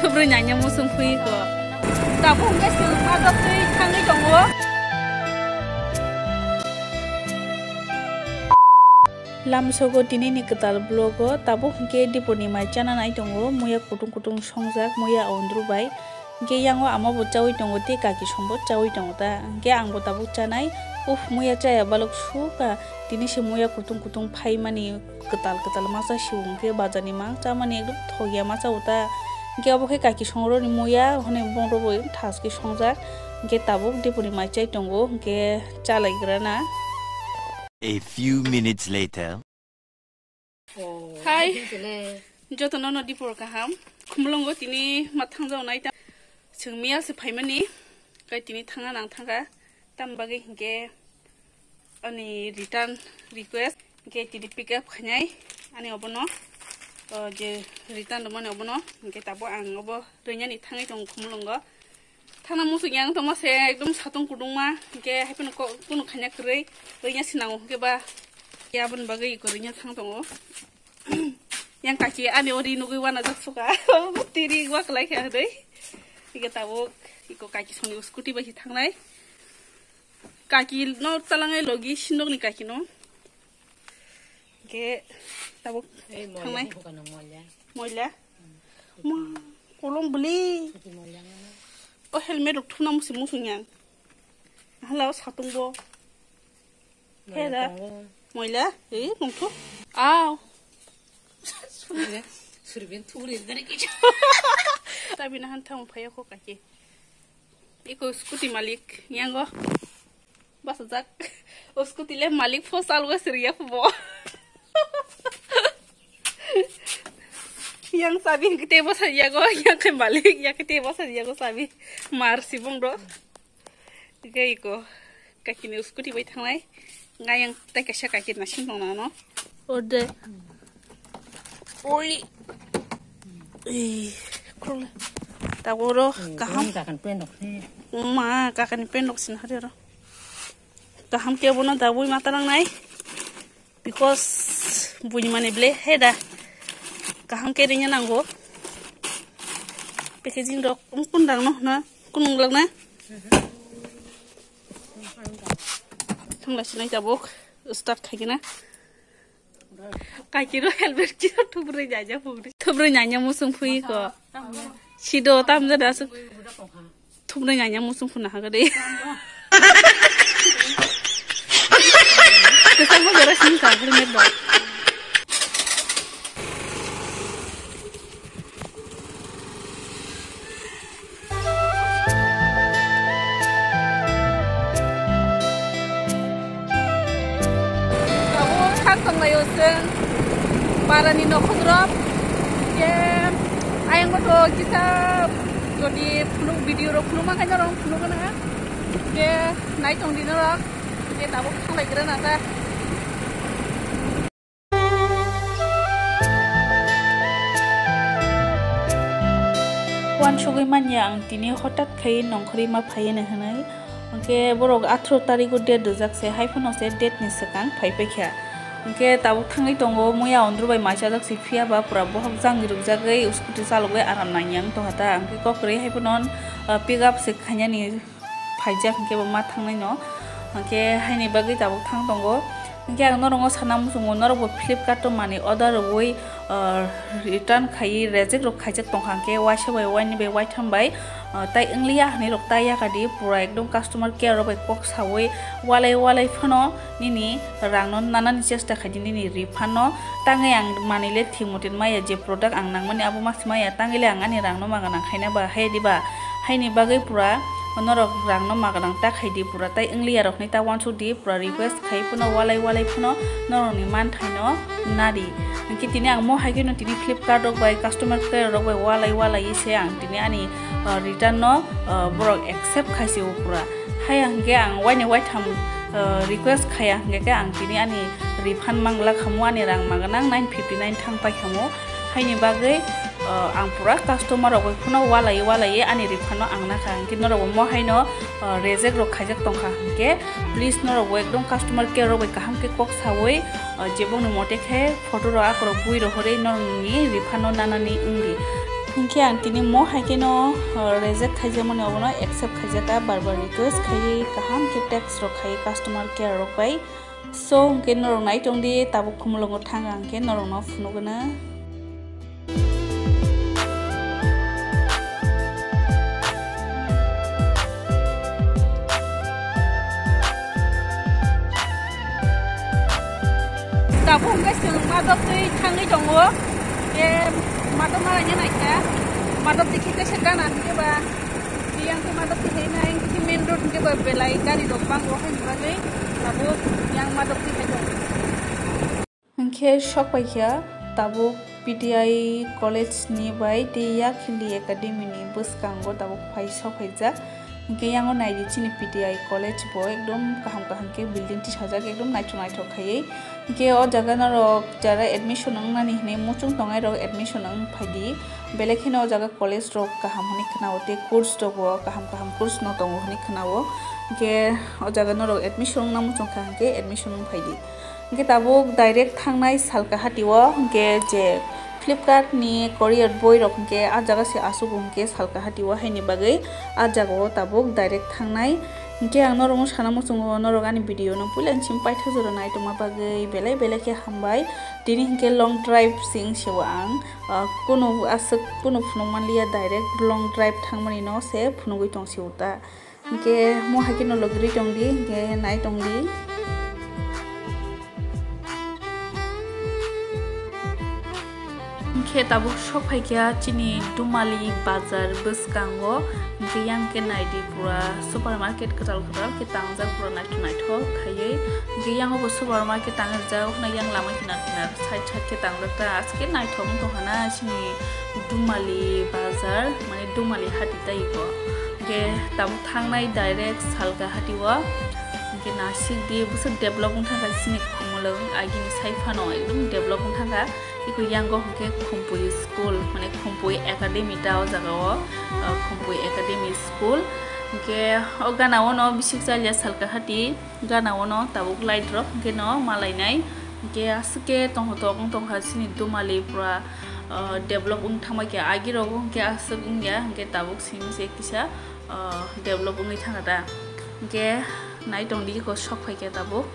थोब्रै नायनो मुसुं फैगो दाबो हमगासिनो माजासै थाङै दङ लामसोगो दिनैनि गोदाल ब्लगो दाबो हमके दिपनि माइ जाना नाय दङ मुया कुटुं संजाक मुया उन्दुबाय गे यांगो आमाबो चावै दङ ते काकी संबो चावै दङ दा गे आंबो दाबो चानाय उफ मुया चाया बालक सुका दिनैसो मुया कुटुं फाइ मानि गोदाल मासा सिउंके बाजानि मा चामानि एकदम थगिया मा चावता गे अबखे काकी संरो नि मुया हने बंरोबो थासके संजाक गे दाबो दिपनि माइ चाय दङ गे चालायग्राना A few minutes later. Hi. Jotono no dipor kaham. Kumlongo tini matang jauh naik. Sengmia sepaimani. Kai tini tanga nang tanga. Tambagi hingga. Ani return request. Hingga tini pick up kanyai. Ani obono. Je return domane obono. Hingga tabo ang obo. Renya ni tangai tong kumlongo. Tanah musuh yang toma saya ekdom satong kudung mah, ke happen kuno kanya kere, renya sinau ke ba, ya bun bagai korenya tang tongo, yang kaki ane ori nugu wana jak suka, tiri gua kelai kaya deh, tiga tahu, iko kaki soni uskuti basi tang nai, kaki no talangai logi sindok ni kaki no, ke tahu tang nai, moya, kolong beli. Oh helmet rok thuna musuh yang halau satung bo heda moila nungtu aw surbin turi dari kicu tapi nahan tamu payah kok kaki iko skuti malik yang go basajak skuti le malik fosal go seria bo yang sabi kita bahasa jago yang kembali yang kita bahasa jago sabi marsi bongdo gay ko kaki ni usku tiba itang lai nggak yang tak kasih kaki nasi dong nano ode oli kurang tak boro kaham kakan pendok sin hari ro kaham kia bono dabui mata lang nai because bunyi mana beli heda kaham kerinya nanggo packaging dok kundang no na kunung lang na thangla sinai jabok start khagina kakiro helmet ki thubre jaja phugri thubre nyanya musung phui ko sido tam jada su thubre nyanya musung phuna ha gade kesang mo jara sin ka helmet bo Layusin para nino khudrop ke ayang moto kita jodi phunu video ro phunu ma kanya rong phunu kana ke nai tong dino ro ke tabo khalai gra na ta wan sugoi manya ang tini hotat khai nongkhri ma phai na hanai ke borok 18 tarikh date dojak se haiphono se date ni sakang phai pekha Oke, tahu tangai tunggu muya ondur bay macam tak sifia ba pura bohong jang giruk jagai uskuti salwe aram nanyang toh hata angke kok kiri hai punon pick up sekanya ni pajak angke bama tangai no angke hai ni bagi tahu tang tunggu angke ang norongo sanam sungu norobo Flipkart to mani order woi return kai reject rok kajak tong angke washe bay wani bay white ham bay tai englia ni rok taya kadi pura ekdom customer care rok kok sawoi walai phano nini rangnon nanan chesta khajini ni refund no tangai ang manile thimotin maya je product ang nangmani abu maximaya tangile angani rangno magana khaina ba hai diba haini bagai pura onorok rangno maganang ta khaidi pura tai englia rok ni ta want to di pura request khai puno walai phuno noroni man thaino nadi angki tini ang mo haigino tini Flipkart rok bai customer care rok bai walai ise ang tini ani return no borok accept khaisi pura hai angke ang wani white tham request khaya angke ang tini ani refund mangla khamu ani rang maganang 959 thang pai khamu haini bagai ang pura customer rok phuno walai ani refund no angna kha angki no rok mo haino reject rok khajak tongkha angke please no rok ekdom customer care rok kaham ke kok sawoi jebong no mote khe photo ro akro bui ro hore no ni refund no nanani ungi Hingke ang tini mo haike no reject khaija mone obono accept khaija ka barbar request khai kaham ke text ro khai customer care ro pai so hingke norong nai tongdi tabuk khumulongo thang angke norong no funugona tabu hingke sung madok tui thangi dongo ye madok maranya naika madok dikhi ke sedana hingke ba yang ke madok dikhi na hingke main road hingke ba belai gari dok bang ro hai bagai tabu yang madok dikhi dong hingke shok paikya tabu PTI college ni bai te yakhili academy ni buskango tabu phai shok paija hingke yango naidi chini PTI college bo ekdom kaham kaham ke building ti sajak ekdom naithok khai hingke o jaga na rok jara admission nani hne muchung tongai rok admission ang phaidi belekhine o jaga college rok kaham honi khnawo te course rogo kaham course no tongo honi khnawo hingke o jaga na rok admission na muchung kha hingke admission phaidi hingke tabuk direct thangnai salka hatiwo hingke je Flipkart ni courier boy rok hingke a jaga se asugo hingke salka hatiwo haini bagai a jaga o tabuk direct thangnai hingke ang norong sana muchungo norong ani video no pulan chim paitha jora nai toma bagai belai ke hambai tini hingke long drive sing sewa ang kuno asuk kuno phunongmanliya direct long drive thangmani no se phunugui tong seuta hingke mo hakino logri tongdi hingke nai tongdi hingke tabuk shop haikya chini Dumali bazar buskango hingke yang ke naidi pura supermarket ketal ke tangjak pura naithok khaiye hingke yang obo supermarket tangjak hona yang lama kinar side ke tangjak ta aske naithok tohana chini Dumali bazar mane Dumali hati taiko hingke tabuk thangnai direct salga hatiwa hingke nasik di busuk development thanga chini khumulong agini saifano ekdom development thanga iko yango hingke Khumpui school mane Khumpui academy tao jagao Khumpui academy school hingke o gana ono bisik jalya salka hati gana ono tabuk light rok hingke no malainai hingke asuke tongtong hasini Dumali pura develop thangma ke agi rogo hingke asuk ingya hingke tabuk sim se kisa develop thanga da hingke nai tongdi ko shok phaike tabuk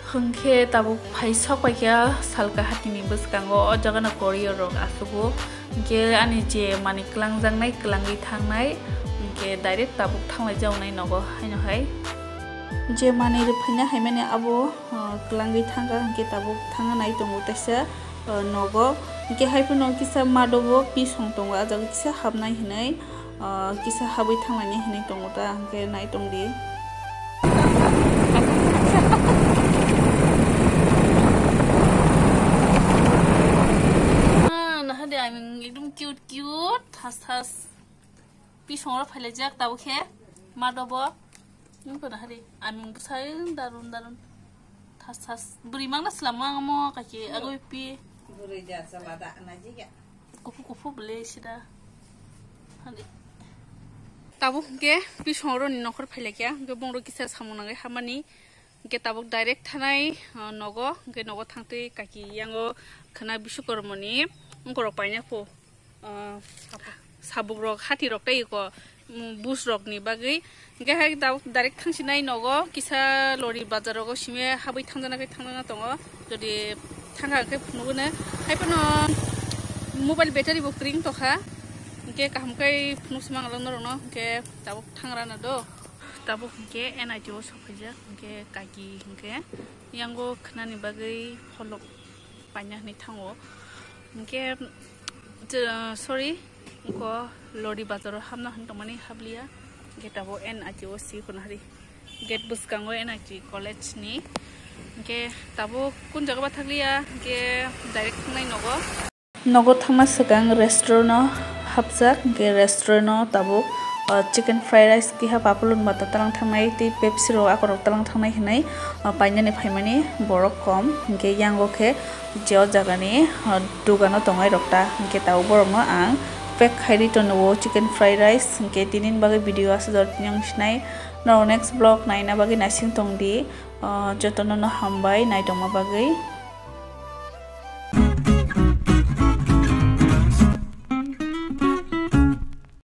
hingke tabuk phai shok paikya salka hatini buskango o jaga na courier rok asugo hingke ani je mani klangjangnai klangi thangnai hingke direct tabuk thangmai jawnai nogo haino hai je mani ruphaina haimane abo klangi thanga hingke tabuk thanga nai tongo taisa nogo hingke haipuno kisa madobo pisong tongo a jaga kisa habnai hinai kisa habai thangmani hinai tongo ta hingke nai tongdi एकदम cute thas pisong phaile jak tabu khe madobo nungko na hari aming busai darun thas buri mangna slama mo kaki agoi pi buri ja salada naji ya kufu bele sida hani tabu ke pisong ro ni nokhor phaile kya ge bongro kisa samunangai hamani ge tabuk direct thanai nogo ge nogo thangtei kaki yango khana bisukormoni ngorok paina po sabuk rok hati rok tai ko bus rok ni bagai ge ha direct thangsinai nogo kisa lori bazar rok sime habai thangjana tongo jodi thanga ke phunugune haipano mobile battery bo kring tokha ge kaham kai phunuk simang lang no ge tabuk thangrana do tabuk ge NITO sophaja ge kaki ge yango khnani bagai folok paina ni thango hingke sorry ko lori bazar hamna hantomani habliya getabo NITO si kunari get buskango NIT college ni hingke tabo kun jaga ba thakliya hingke direct nai nogo thangma sakang restaurant habjak hingke restaurant tabo chicken fried rice ki ha papulun mata talang thangnai ti Pepsi ro akorok talang thangnai hinai painani phaimani borok kom hingke yango khe jeo jagani dugano tongai rokta hingke tau borokno ang pack khairi tono chicken fried rice hingke tinin bagai video asodor tinyang snai no next vlog naina bagai nasing tongdi jotono no hambai naitongma bagai